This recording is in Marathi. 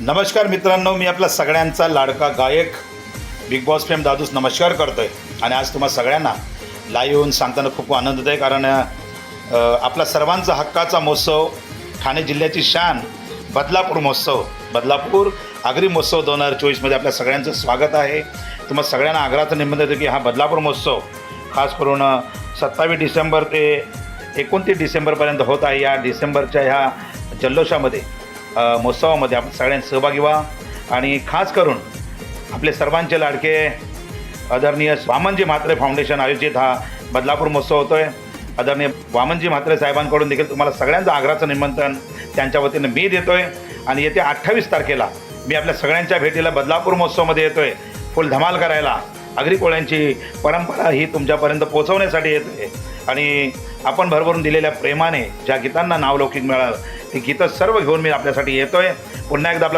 नमस्कार मित्रांनो, मी आपला सगळ्यांचा लाडका गायक बिग बॉस फेम दादूस नमस्कार करतो आहे. आणि आज तुम्हा सगळ्यांना लाईव्ह येऊन सांगताना खूप आनंद होत आहे, कारण आपला सर्वांचा हक्काचा महोत्सव, ठाणे जिल्ह्याची शान बदलापूर महोत्सव, बदलापूर आगरी महोत्सव 2024मध्ये आपल्या सगळ्यांचं स्वागत आहे. तुम्हा सगळ्यांना आग्रहाचं निमंत्रण देतो की हा बदलापूर महोत्सव खास करून 27 डिसेंबर ते 29 डिसेंबरपर्यंत होत आहे. या डिसेंबरच्या ह्या जल्लोषामध्ये महोत्सवामध्ये आपण सगळ्यांनी सहभागी व्हा. आणि खास करून आपले सर्वांचे लाडके आदरणीय वामनजी म्हात्रे फाउंडेशन आयोजित हा बदलापूर महोत्सव होतो आहे. आदरणीय वामनजी म्हात्रे साहेबांकडून देखील तुम्हाला सगळ्यांचं आग्रहाचं निमंत्रण त्यांच्या वतीनं मी देतो आहे. आणि येत्या 28 तारखेला मी आपल्या सगळ्यांच्या भेटीला बदलापूर महोत्सवामध्ये येतो आहे. फुल धमाल करायला, आगरी कोळ्यांची परंपरा ही तुमच्यापर्यंत पोहोचवण्यासाठी येतो आहे. आणि आपण भरभरून दिलेल्या प्रेमाने ज्या गीतांना नावलौकिक मिळालं ती गीतं सर्व घेऊन मी आपल्यासाठी येतो आहे. पुन्हा एकदा आपला